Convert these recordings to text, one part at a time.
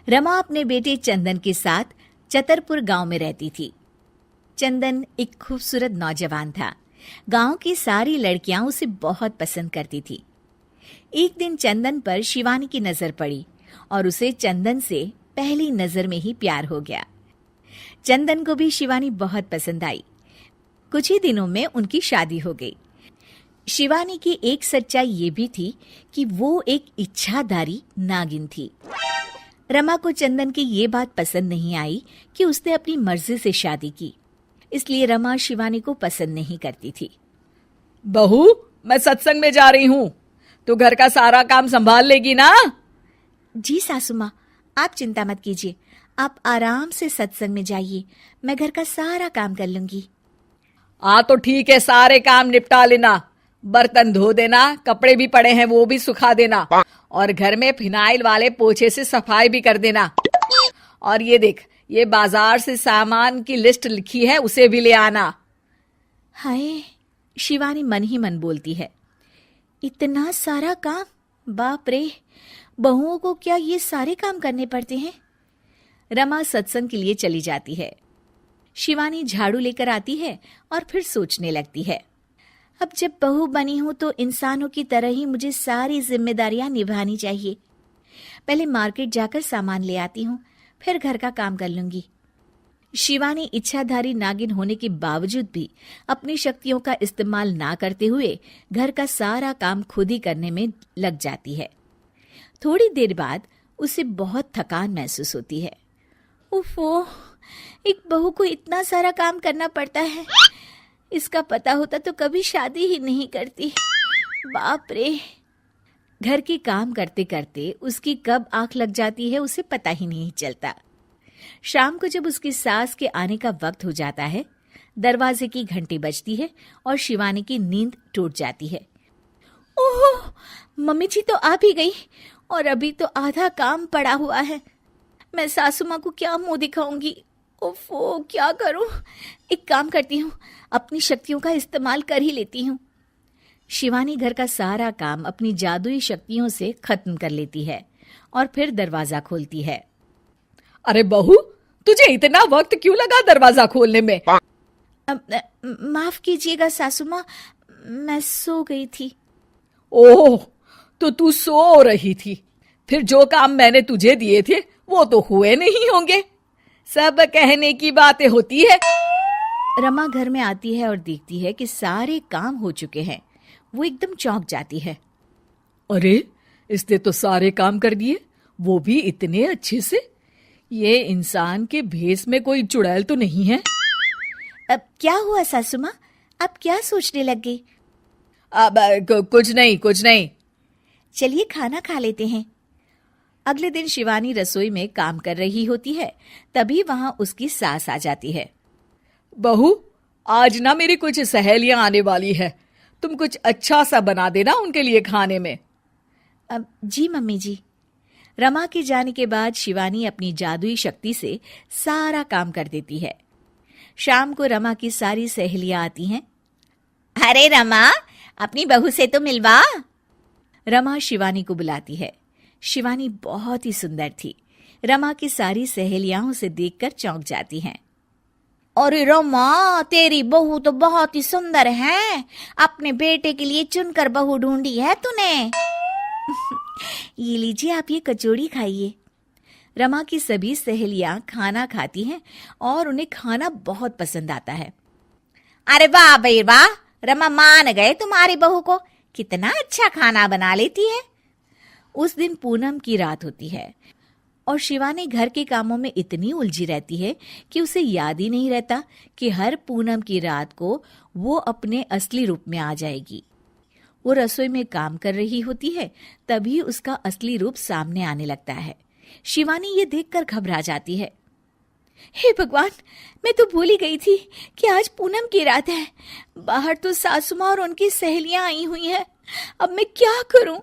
रमा अपने बेटे चंदन के साथ चतरपुर गांव में रहती थी। चंदन एक खूबसूरत नौजवान था। गांव की सारी लड़कियां उसे बहुत पसंद करती थी। एक दिन चंदन पर शिवानी की नजर पड़ी और उसे चंदन से पहली नजर में ही प्यार हो गया। चंदन को भी शिवानी बहुत पसंद आई। कुछ ही दिनों में उनकी शादी हो गई। शिवानी की एक सच्चाई ये भी थी कि वो एक इच्छाधारी नागिन थी। रमा को चंदन की ये बात पसंद नहीं आई कि उसने अपनी मर्जी से शादी की, इसलिए रमा शिवानी को पसंद नहीं करती थी। बहू, मैं सत्संग में जा रही हूँ, तो घर का सारा काम संभाल लेगी ना? जी सासू माँ, आप चिंता मत कीजिए, आप आराम से सत्संग में जाइए, मैं घर का सारा काम कर लूंगी। तो ठीक है, सारे काम निपटा लेना। बर्तन धो देना, कपड़े भी पड़े हैं वो भी सुखा देना, और घर में फिनाइल वाले पोछे से सफाई भी कर देना। और ये देख, ये बाजार से सामान की लिस्ट लिखी है, उसे भी ले आना। हाय, शिवानी मन ही मन बोलती है, इतना सारा काम, बाप रे, बहुओं को क्या ये सारे काम करने पड़ते हैं। रमा सत्संग के लिए चली जाती है। शिवानी झाड़ू लेकर आती है और फिर सोचने लगती है, अब जब बहू बनी हूं तो इंसानों की तरह ही मुझे सारी जिम्मेदारियां निभानी चाहिए। पहले मार्केट जाकर सामान ले आती हूँ, फिर घर का काम कर लूंगी। शिवानी इच्छाधारी नागिन होने के बावजूद भी अपनी शक्तियों का इस्तेमाल ना करते हुए घर का सारा काम खुद ही करने में लग जाती है। थोड़ी देर बाद उसे बहुत थकान महसूस होती है। उफ़ो, एक बहू को इतना सारा काम करना पड़ता है। इसका पता होता तो कभी शादी ही नहीं करती। बाप रे। घर के काम करते करते उसकी कब आंख लग जाती है उसे पता ही नहीं चलता। शाम को जब उसकी सास के आने का वक्त हो जाता है, दरवाजे की घंटी बजती है और शिवानी की नींद टूट जाती है। ओह, मम्मी जी तो आ भी गई और अभी तो आधा काम पड़ा हुआ है। मैं सासू माँ को क्या मुंह दिखाऊंगी। ओफो, क्या करूं? एक काम करती हूँ, अपनी शक्तियों का इस्तेमाल कर ही लेती हूँ। शिवानी घर का सारा काम अपनी जादुई शक्तियों से खत्म कर लेती है और फिर दरवाजा खोलती है। अरे बहू, तुझे इतना वक्त क्यों लगा दरवाजा खोलने में? माफ कीजिएगा सासू माँ, मैं सो गई थी। ओह, तो तू सो रही थी। फिर जो काम मैंने तुझे दिए थे वो तो हुए नहीं होंगे। सब कहने की बातें होती है। रमा घर में आती है और देखती है कि सारे काम हो चुके हैं। वो एकदम चौंक जाती है। अरे, इसने तो सारे काम कर दिए, वो भी इतने अच्छे से। ये इंसान के भेस में कोई चुड़ैल तो नहीं है? अब क्या हुआ सासू माँ, आप क्या सोचने लग गई? अब कुछ नहीं। चलिए खाना खा लेते हैं। अगले दिन शिवानी रसोई में काम कर रही होती है, तभी वहां उसकी सास आ जाती है। बहू, आज ना मेरी कुछ सहेलियां आने वाली है, तुम कुछ अच्छा सा बना देना उनके लिए खाने में। अब जी मम्मी जी। रमा के जाने के बाद शिवानी अपनी जादुई शक्ति से सारा काम कर देती है। शाम को रमा की सारी सहेलियां आती हैं। अरे रमा, अपनी बहू से तो मिलवा। रमा शिवानी को बुलाती है। शिवानी बहुत ही सुंदर थी। रमा की सारी सहेलियां उसे देखकर चौंक जाती हैं। अरे रमा, तेरी बहू तो बहुत ही सुंदर है। अपने बेटे के लिए चुनकर बहू ढूंढी है तूने। ये लीजिए, आप ये कचौड़ी खाइए। रमा की सभी सहेलियां खाना खाती हैं और उन्हें खाना बहुत पसंद आता है। अरे वाह भाई वाह, रमा मान गए तुम्हारी बहू को, कितना अच्छा खाना बना लेती है। उस दिन पूनम की रात होती है और शिवानी घर के कामों में इतनी उलझी रहती है कि उसे याद ही नहीं रहता कि हर पूनम की रात को वो अपने असली रूप में आ जाएगी। वो रसोई में काम कर रही होती है, तभी उसका असली रूप सामने आने लगता है। शिवानी ये देखकर घबरा जाती है। हे भगवान, मैं तो भूल ही गई थी कि आज पूनम की रात है। बाहर तो सासू माँ और उनकी सहेलियां आई हुई हैं। अब मैं क्या करूं?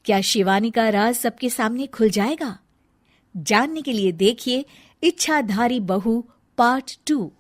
क्या शिवानी का राज सबके सामने खुल जाएगा? जानने के लिए देखिए इच्छाधारी बहू पार्ट 2।